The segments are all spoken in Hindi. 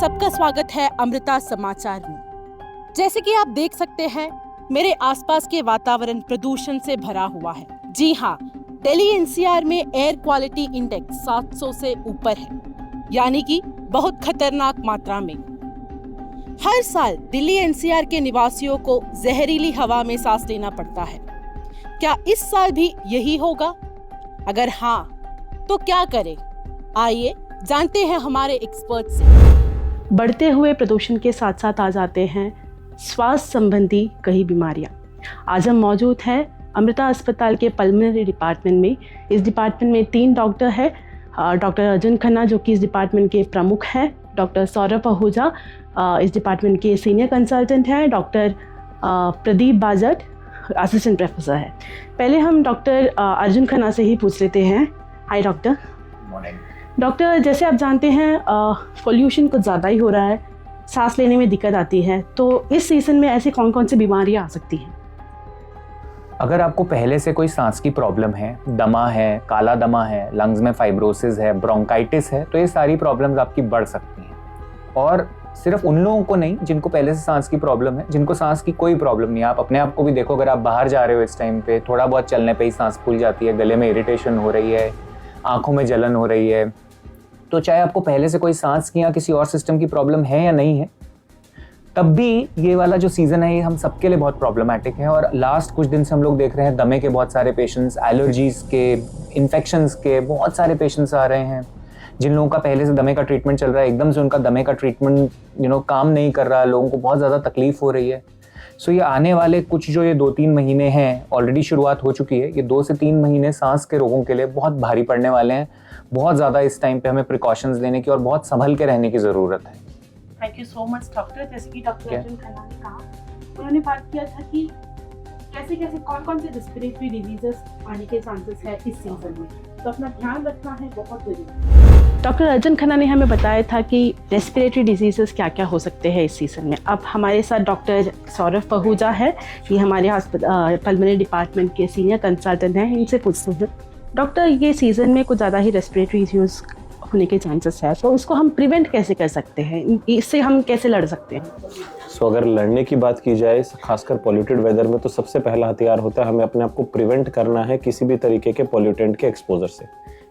सबका स्वागत है अमृता समाचार में। जैसे कि आप देख सकते हैं, मेरे आसपास के वातावरण प्रदूषण से भरा हुआ है। जी हाँ, दिल्ली एनसीआर में एयर क्वालिटी इंडेक्स 700 से ऊपर है, यानी कि बहुत खतरनाक मात्रा में। हर साल दिल्ली एनसीआर के निवासियों को जहरीली हवा में सांस लेना पड़ता है। क्या इस साल भी यही होगा? अगर हाँ, तो क्या करें? आइए जानते हैं हमारे एक्सपर्ट से। बढ़ते हुए प्रदूषण के साथ साथ आ जाते हैं स्वास्थ्य संबंधी कई बीमारियां। आज हम मौजूद हैं अमृता अस्पताल के पल्मोनरी डिपार्टमेंट में। इस डिपार्टमेंट में 3 डॉक्टर हैं। डॉक्टर अर्जुन खन्ना जो कि इस डिपार्टमेंट के प्रमुख हैं, डॉक्टर सौरभ आहूजा इस डिपार्टमेंट के सीनियर कंसल्टेंट हैं, doctor Pradeep Bajat assistant professor है। पहले हम डॉक्टर अर्जुन खन्ना से ही पूछ लेते हैं। हाय डॉक्टर। डॉक्टर, जैसे आप जानते हैं पोल्यूशन कुछ ज़्यादा ही हो रहा है, सांस लेने में दिक्कत आती है, तो इस सीज़न में ऐसी कौन कौन सी बीमारियां आ सकती हैं? अगर आपको पहले से कोई सांस की प्रॉब्लम है, दमा है, काला दमा है, लंग्स में फाइब्रोसिस है, ब्रोंकाइटिस है, तो ये सारी प्रॉब्लम्स आपकी बढ़ सकती हैं। और सिर्फ उन लोगों को नहीं जिनको पहले से सांस की प्रॉब्लम है, जिनको सांस की कोई प्रॉब्लम नहीं है। आप अपने आप को भी देखो, अगर आप बाहर जा रहे हो इस टाइम पे, थोड़ा बहुत चलने पे ही सांस फूल जाती है, गले में इरिटेशन हो रही है, आंखों में जलन हो रही है, तो चाहे आपको पहले से कोई सांस की या किसी और सिस्टम की प्रॉब्लम है या नहीं है, तब भी ये वाला जो सीज़न है ये हम सबके लिए बहुत प्रॉब्लमैटिक है। और लास्ट कुछ दिन से हम लोग देख रहे हैं दमे के बहुत सारे पेशेंट्स, एलर्जीज़ के, इन्फेक्शंस के बहुत सारे पेशेंट्स आ रहे हैं। जिन लोगों का पहले से दमे का ट्रीटमेंट चल रहा है, एकदम से उनका दमे का ट्रीटमेंट काम नहीं कर रहा, लोगों को बहुत ज़्यादा तकलीफ हो रही है। सो ये आने वाले कुछ जो ये 2-3 महीने हैं, ऑलरेडी शुरुआत हो चुकी है, ये 2 से 3 महीने सांस के रोगों के लिए बहुत भारी पड़ने वाले हैं। बहुत ज़्यादा इस टाइम पे हमें प्रिकॉशंस लेने की और बहुत संभल के रहने की ज़रूरत है। Thank you so much doctor. जैसे कि डॉक्टर अर्जुन खन्ना ने कहा, उन्होंने बात किया था कि कैसे कौन से रेस्पिरेटरी डिजीजेस आने के चांसेस है इस सीजन में, तो अपना ध्यान रखना है बहुत जरूरी। डॉक्टर अर्जुन खन्ना ने हमें बताया था कि रेस्पिरेटरी डिजीजेस क्या क्या हो सकते हैं इस सीज़न में। अब हमारे साथ डॉक्टर सौरभ आहूजा है, ये हमारे पल्मोनरी डिपार्टमेंट के सीनियर कंसल्टेंट हैं। इनसे पूछते हैं, डॉक्टर ये सीज़न में कुछ ज़्यादा ही रेस्पिरेटरी इश्यूज़ होने के चांसेस है, तो उसको हम प्रिवेंट कैसे कर सकते हैं, इससे हम कैसे लड़ सकते हैं? अगर लड़ने की बात की जाए, खासकर पॉल्यूटेड वेदर में, तो सबसे पहला हथियार होता है हमें अपने आप को प्रिवेंट करना है किसी भी तरीके के पॉल्यूटेंट के एक्सपोजर से।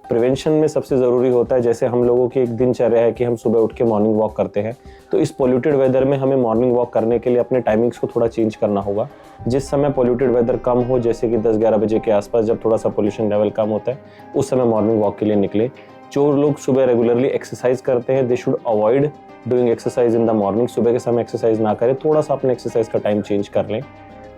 प्रिवेंशन में सबसे ज़रूरी होता है, जैसे हम लोगों की एक दिनचर्या है कि हम सुबह उठ के मॉर्निंग वॉक करते हैं, तो इस पॉल्यूटेड वेदर में हमें मॉर्निंग वॉक करने के लिए अपने टाइमिंग्स को थोड़ा चेंज करना होगा। जिस समय पॉल्यूटेड वेदर कम हो, जैसे कि 10-11 बजे के आसपास, जब थोड़ा सा पोल्यूशन लेवल कम होता है, उस समय मॉर्निंग वॉक के लिए निकले। जो लोग सुबह रेगुलरली एक्सरसाइज करते हैं, they should avoid doing exercise in the morning. सुबह के समय एक्सरसाइज ना करें, थोड़ा सा अपने एक्सरसाइज का टाइम चेंज कर लें।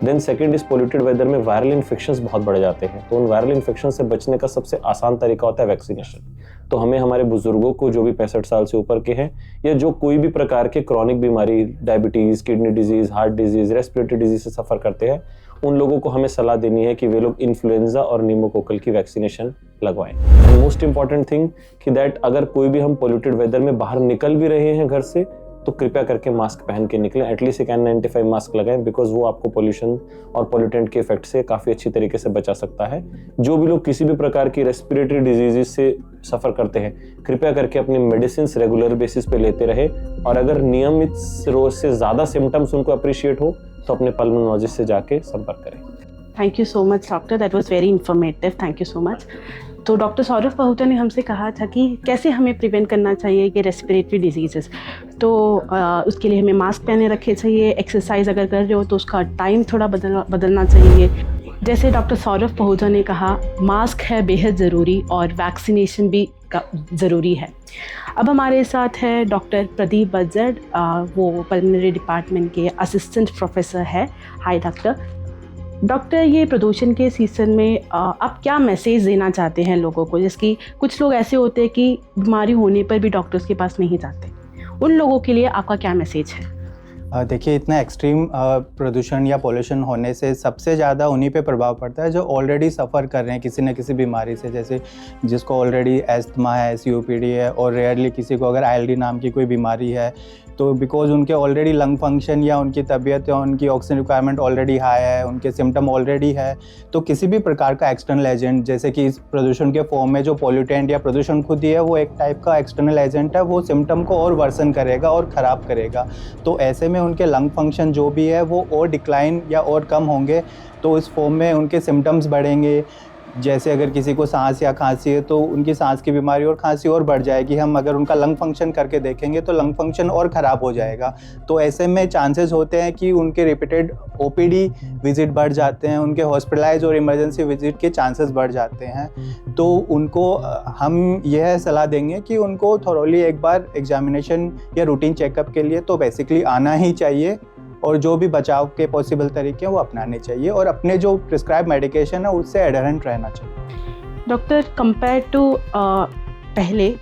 देन सेकंड, इस पॉल्यूटेड वेदर में वायरल इन्फेक्शंस बहुत बढ़ जाते हैं, तो उन वायरल इन्फेक्शन से बचने का सबसे आसान तरीका होता है वैक्सीनेशन। तो हमें हमारे बुजुर्गों को, जो भी 65 साल से ऊपर के हैं, या जो कोई भी प्रकार के क्रॉनिक बीमारी, diabetes, kidney disease, heart disease, respiratory disease से सफ़र करते हैं, उन लोगों को हमें सलाह देनी है कि वे लोग इन्फ्लुएंजा और न्यूमोकोकल की वैक्सीनेशन लगवाएं। एंड मोस्ट इंपॉर्टेंट थिंग कि दैट अगर कोई भी हम पॉल्यूटेड वेदर में बाहर निकल भी रहे हैं घर से, तो कृपया करके मास्क पहन के निकलें। एटलीस्ट एक N95 मास्क लगाएं, बिकॉज वो आपको पोल्यूशन और पॉल्यूटेंट के इफेक्ट से काफ़ी अच्छी तरीके से बचा सकता है। जो भी लोग किसी भी प्रकार की रेस्पिरेटरी डिजीज़ से सफ़र करते हैं, कृपया करके अपनी मेडिसिन रेगुलर बेसिस पे लेते रहे, और अगर नियमित रोज से ज़्यादा सिम्टम्स उनको अप्रिशिएट हो, तो अपने पल्मोनोलॉजिस्ट से जाके संपर्क करें। Thank you so much doctor, that was very informative, thank you so much. तो डॉक्टर सौरभ आहूजा ने हमसे कहा था कि कैसे हमें प्रिवेंट करना चाहिए ये रेस्पिरेटरी डिजीजेस। तो उसके लिए हमें मास्क पहने रखे चाहिए, एक्सरसाइज अगर कर रहे हो तो उसका टाइम थोड़ा बदलना चाहिए। जैसे डॉक्टर सौरभ आहूजा ने कहा, मास्क है बेहद ज़रूरी और वैक्सीनेशन भी ज़रूरी है। अब हमारे साथ है डॉक्टर प्रदीप बाजट, वो पल्मोनरी डिपार्टमेंट के असिस्टेंट प्रोफेसर है। हाय डॉक्टर, ये प्रदूषण के सीज़न में आप क्या मैसेज देना चाहते हैं लोगों को? जैसे कि कुछ लोग ऐसे होते हैं कि बीमारी होने पर भी डॉक्टर्स के पास नहीं जाते, उन लोगों के लिए आपका क्या मैसेज है? देखिए, इतना एक्सट्रीम प्रदूषण या पोल्यूशन होने से सबसे ज़्यादा उन्हीं पे प्रभाव पड़ता है जो ऑलरेडी सफ़र कर रहे हैं किसी न किसी बीमारी से। जैसे जिसको ऑलरेडी एस्थमा है, COPD है, और रेयरली किसी को अगर ILD नाम की कोई बीमारी है, तो बिकॉज उनके ऑलरेडी लंग फंक्शन या उनकी तबीयत या उनकी ऑक्सीजन रिक्वायरमेंट ऑलरेडी हाई है, उनके सिम्टम ऑलरेडी है, तो किसी भी प्रकार का एक्सटर्नल एजेंट जैसे कि इस प्रदूषण के फॉर्म में जो पॉल्यूटेंट या प्रदूषण खुद ही है वो एक टाइप का एक्सटर्नल एजेंट है, वो सिम्टम को और वर्सन करेगा और ख़राब करेगा। तो ऐसे में उनके लंग फंक्शन जो भी है वो और डिक्लाइन या और कम होंगे, तो इस फॉर्म में उनके सिम्टम्स बढ़ेंगे। जैसे अगर किसी को सांस या खांसी है तो उनकी सांस की बीमारी और खांसी और बढ़ जाएगी। हम अगर उनका लंग फंक्शन करके देखेंगे तो लंग फंक्शन और ख़राब हो जाएगा। तो ऐसे में चांसेस होते हैं कि उनके रिपीटेड ओपीडी विजिट बढ़ जाते हैं, उनके हॉस्पिटलाइज और इमरजेंसी विजिट के चांसेस बढ़ जाते हैं। तो उनको हम यह सलाह देंगे कि उनको थॉरोली एक बार एग्जामिनेशन या रूटीन चेकअप के लिए तो बेसिकली आना ही चाहिए, और जो भी बचाव के पॉसिबल तरीके हैं वो अपनाने चाहिए, और अपने जो प्रिस्क्राइब मेडिकेशन है उससे एडहेरेंट रहना चाहिए। डॉक्टर, कंपेयर टू पहले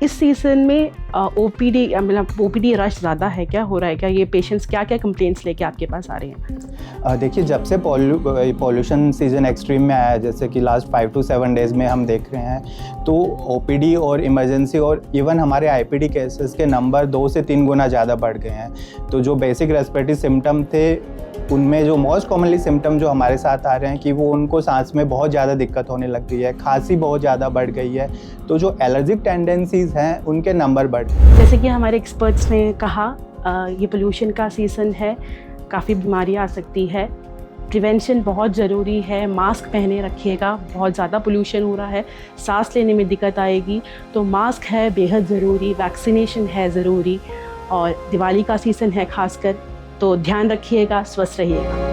इस सीज़न में ओपीडी मतलब ओपीडी रश ज़्यादा है क्या, हो रहा है क्या? ये पेशेंट्स क्या क्या कंप्लेंट्स लेके आपके पास आ रहे हैं? देखिए, जब से पॉल्यूशन सीज़न एक्सट्रीम में आया, जैसे कि लास्ट 5 to 7 डेज़ में हम देख रहे हैं, तो ओपीडी और इमरजेंसी और इवन हमारे आईपीडी केसेस के नंबर 2 से 3 गुना ज़्यादा बढ़ गए हैं। तो जो बेसिक रेस्पिरेटरी सिम्टम थे उनमें जो मोस्ट कॉमनली सिम्टम जो हमारे साथ आ रहे हैं कि वो उनको सांस में बहुत ज़्यादा दिक्कत होने लग गई है, खांसी बहुत ज़्यादा बढ़ गई है, तो जो एलर्जिक टेंडेंसीज़ हैं उनके नंबर बढ़। जैसे कि हमारे एक्सपर्ट्स ने कहा, ये पोल्यूशन का सीज़न है, काफ़ी बीमारियाँ आ सकती है, प्रिवेंशन बहुत ज़रूरी है, मास्क पहने रखिएगा, बहुत ज़्यादा पोल्यूशन हो रहा है, सांस लेने में दिक्कत आएगी, तो मास्क है बेहद ज़रूरी, वैक्सीनेशन है ज़रूरी, और दिवाली का सीज़न है खासकर, तो ध्यान रखिएगा, स्वस्थ रहिएगा।